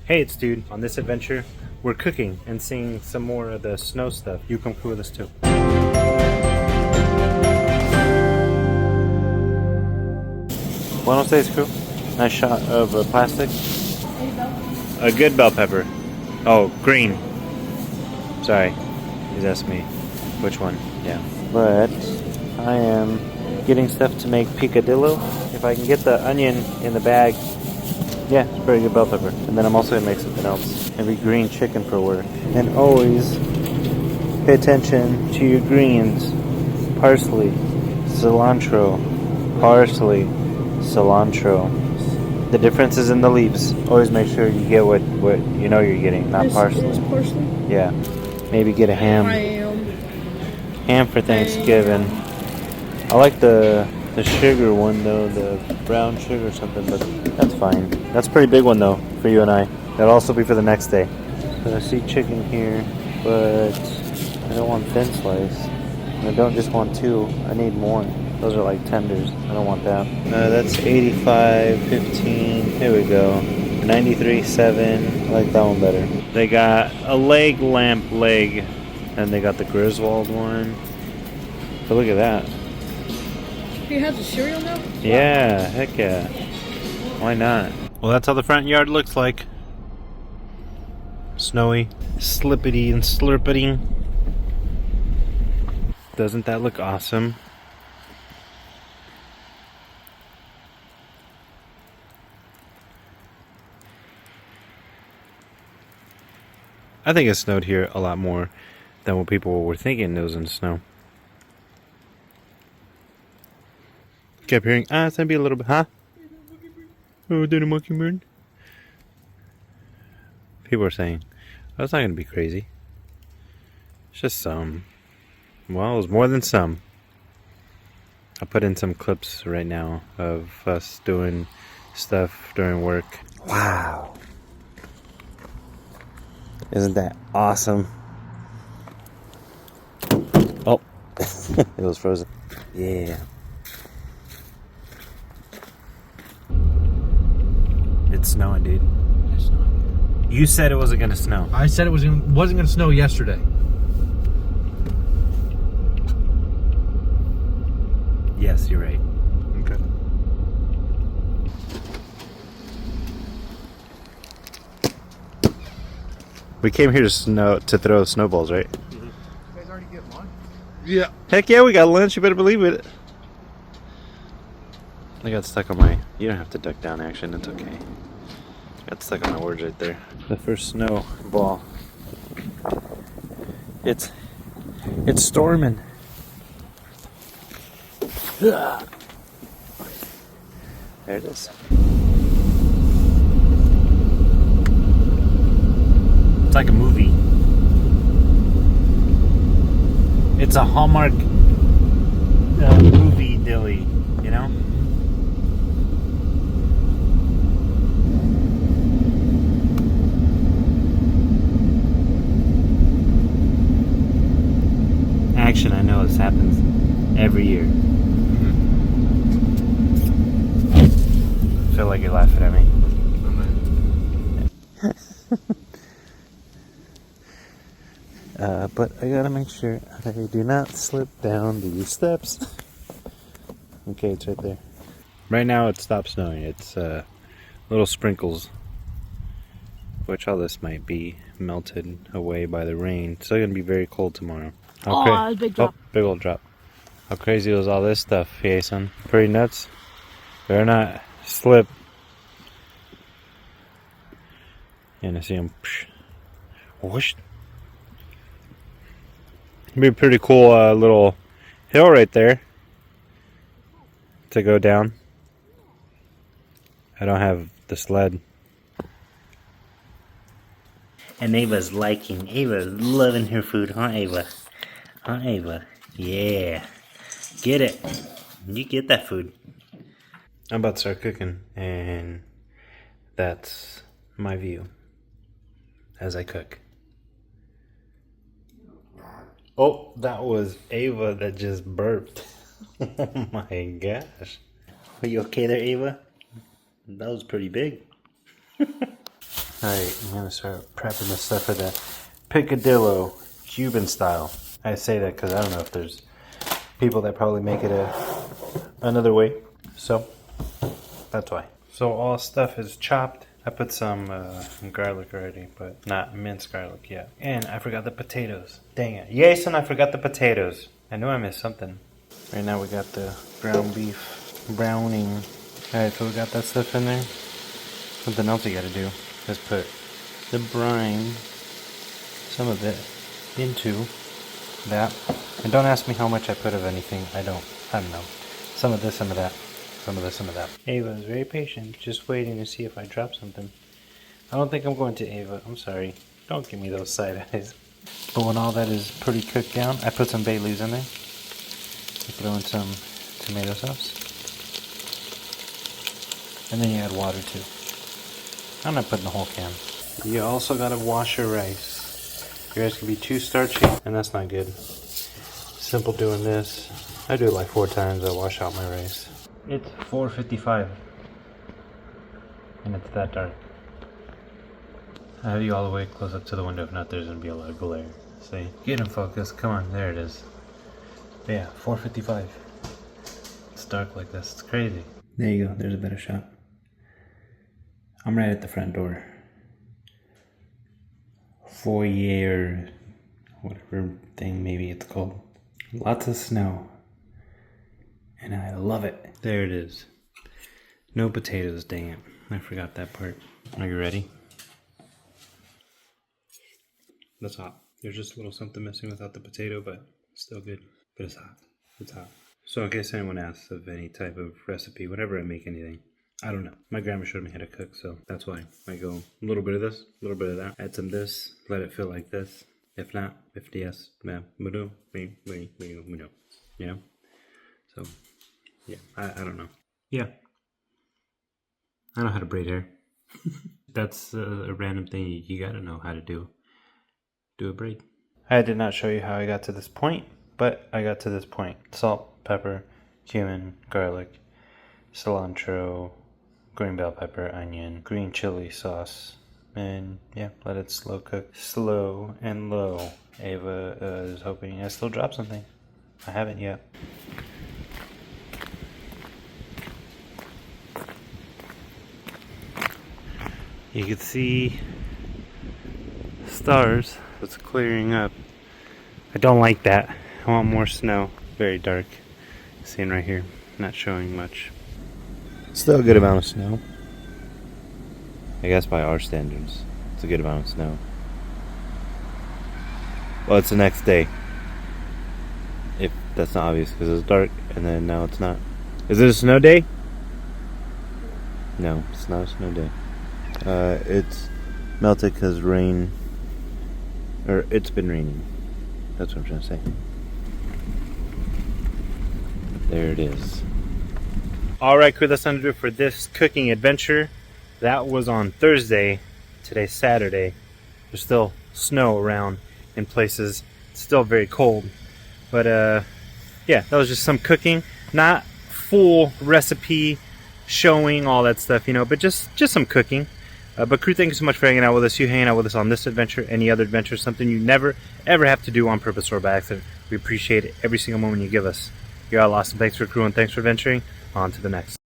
Hey, it's Dude. On this adventure, we're cooking and seeing some more of the snow stuff. You come cool with us too. Buenos Aires crew. Nice shot of plastic. A good bell pepper. Oh, green. Sorry. He's asked me which one. Yeah. But I am getting stuff to make picadillo. If I can get the onion in the bag, yeah, it's pretty good bell pepper. And then I'm also gonna make something else. Maybe green chicken for work. And always pay attention to your greens. Parsley, cilantro, parsley, cilantro. The difference is in the leaves. Always make sure you get what you know you're getting, not parsley. This parsley? Yeah. Maybe get a ham. Ham for Thanksgiving. I like the sugar one though, the brown sugar or something, but that's fine. That's a pretty big one though for you and I. That'll also be for the next day. So I see chicken here, but I don't want thin slice. I don't just want two. I need more. Those are like tenders. I don't want that. That's 85.15. Here we go. 93.7. I like that one better. They got a lamp leg, and they got the Griswold one. But look at that. He has a cereal now? Yeah, heck yeah. Why not? Well, that's how the front yard looks like. Snowy, slippity and slurpity. Doesn't that look awesome? I think it snowed here a lot more than what people were thinking it was going to snow. Kept hearing, it's going to be a little bit, huh? Oh, did a mockingbird? People are saying, oh, it's not going to be crazy. It's just some. Well, it was more than some. I'll put in some clips right now of us doing stuff during work. Wow. Isn't that awesome? Oh, it was frozen. Yeah. It's snowing, dude. It's snowing. You said it wasn't gonna snow. I said it wasn't gonna snow yesterday. Yes, you're right. Okay. We came here to throw snowballs, right? You guys already get lunch? Yeah. Heck yeah, we got lunch. You better believe it. I got stuck on my... You don't have to duck down, action. It's okay. Got stuck on my words right there. The first snowball. It's storming. There it is. It's like a movie. It's a Hallmark movie dilly, you know? Action, I know this happens every year. I feel like you're laughing at me. But I gotta make sure I do not slip down these steps. Okay, it's right there. Right now it stopped snowing. It's little sprinkles, which all this might be melted away by the rain. It's still gonna be very cold tomorrow. Oh, big drop. Oh, big old drop. How crazy was all this stuff, hey son? Pretty nuts. Better not slip. And I see him. Whoosh. It'd be a pretty cool little hill right there to go down. I don't have the sled. And Ava's loving her food, huh, Ava? Huh, Ava? Yeah. Get it. You get that food. I'm about to start cooking, and that's my view as I cook. Oh, that was Ava that just burped. Oh my gosh. Are you okay there, Ava? That was pretty big. Alright, I'm gonna start prepping the stuff for the picadillo Cuban style. I say that because I don't know if there's people that probably make it another way. So that's why. So all stuff is chopped. I put some garlic already, but not minced garlic yet. And I forgot the potatoes. Dang it. Jason, I forgot the potatoes. I knew I missed something. Right now we got the ground beef browning. Alright, so we got that stuff in there. Something else you gotta do is put the brine, some of it, into that. And don't ask me how much I put of anything. I don't know. Some of this, some of that. Some of this, some of that. Ava is very patient, just waiting to see if I drop something. I don't think I'm going to, Ava. I'm sorry. Don't give me those side eyes. But when all that is pretty cooked down, I put some bay leaves in there. I throw in some tomato sauce. And then you add water too. I'm not putting the whole can. You also gotta wash your rice. Your rice can be too starchy, and that's not good. Simple doing this. I do it like 4 times. I wash out my rice. It's 4:55, and it's that dark. I have you all the way close up to the window. If not, there's gonna be a lot of glare. See? Get in focus. Come on, there it is. But yeah, 4:55. It's dark like this. It's crazy. There you go. There's a better shot. I'm right at the front door. Foyer, whatever thing maybe it's called. Lots of snow. And I love it. There it is. No potatoes, dang it. I forgot that part. Are you ready? That's hot. There's just a little something missing without the potato, but still good. But it's hot. It's hot. So in case anyone asks of any type of recipe, whenever I make anything, I don't know. My grandma showed me how to cook, so that's why I go a little bit of this, a little bit of that. Add some this, let it feel like this. If not, if yes, you know? So, yeah, I don't know. Yeah. I know how to braid hair. That's a random thing you gotta know how to do. Do a braid. I did not show you how I got to this point, but I got to this point. Salt, pepper, cumin, garlic, cilantro, green bell pepper, onion, green chili sauce, and yeah, let it slow cook. Slow and low. Ava is hoping I still drop something. I haven't yet. You can see stars. It's clearing up. I don't like that. I want more snow. Very dark. Seeing right here. Not showing much. Still a good amount of snow. I guess by our standards, it's a good amount of snow. Well, it's the next day. If that's not obvious, because it's dark, and then now it's not. Is it a snow day? No, it's not a snow day. It's melted because rain, or it's been raining. That's what I'm trying to say. There it is. Alright crew, that's gonna do it for this cooking adventure. That was on Thursday. Today's Saturday. There's still snow around in places. It's still very cold. But yeah, that was just some cooking. Not full recipe showing all that stuff, you know, but just some cooking. But crew, thank you so much for hanging out with us. You hanging out with us on this adventure, any other adventure, something you never ever have to do on purpose or by accident. We appreciate it every single moment you give us. You're all awesome. Thanks for crew and thanks for venturing. On to the next.